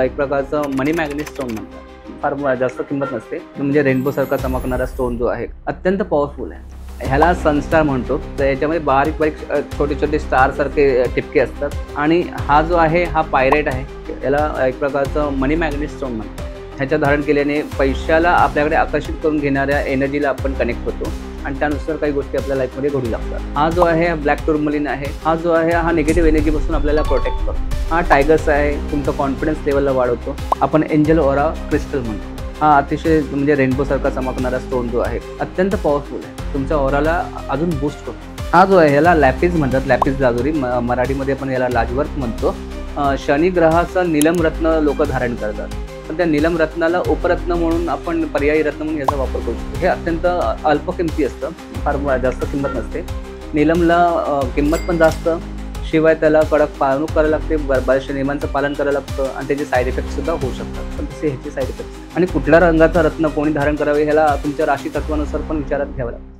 एक प्रकारचं मनी magnet stone म्हणतात. फार जास्त किंमत नसते, म्हणजे रेनबो सारखा चमकणारा स्टोन जो आहे अत्यंत पॉवरफुल आहे. ह्याला सनस्टार म्हणतो. तर याच्यामध्ये बारीक बारीक छोटे छोटे स्टार सारखे टिपके असतात. आणि हा जो आहे हा पायरेट आहे. याला एक प्रकारचं मनी मॅग्नेट स्टोन म्हणतात. ह्याच्या धारण केल्याने पैशाला आपल्याकडे आकर्षित करून घेणाऱ्या एनर्जीला आपण कनेक्ट होतो आणि त्यानुसार काही गोष्टी आपल्या लाईफमध्ये घडू लागतात. हा जो आहे ब्लॅक टुर्मलिन आहे. हा जो आहे हा निगेटिव्ह एनर्जीपासून आपल्याला प्रोटेक्ट करतो. हा टायगर्स आहे, तुमचा कॉन्फिडन्स लेवलला वाढवतो. आपण एंजल ओरा क्रिस्टल म्हणतो. हा अतिशय म्हणजे रेनबो सारखा चमकणारा स्टोन जो आहे अत्यंत पॉवरफुल आहे. तुमच्या ओराला अजून बूस्ट करतो. हा जो आहे ह्याला लॅपिस म्हणतात, लॅपिस लाजुरी. मराठीमध्ये पण याला लाजवर्क म्हणतो. शनी ग्रहाचं नीलम रत्न लोक धारण करतात, पण त्या नीलम रत्नाला उपरत्न म्हणून आपण पर्यायी रत्न म्हणून याचा वापर करू शकतो. हे अत्यंत अल्प किमती असतं, फार जास्त किंमत नसते. नीलमला किंमत पण जास्त, शिवाय त्याला कडक पाळणूक करायला लागते, बऱ्याचशा नियमांचं पालन करायला लागतं आणि त्याचे साईड इफेक्टसुद्धा होऊ शकतात. पण तसे ह्याचे साईड इफेक्ट आणि कुठल्या रंगाचं रत्न कोणी धारण करावे ह्याला तुमच्या राशी तत्वानुसार पण विचारात घ्यावं लागतं.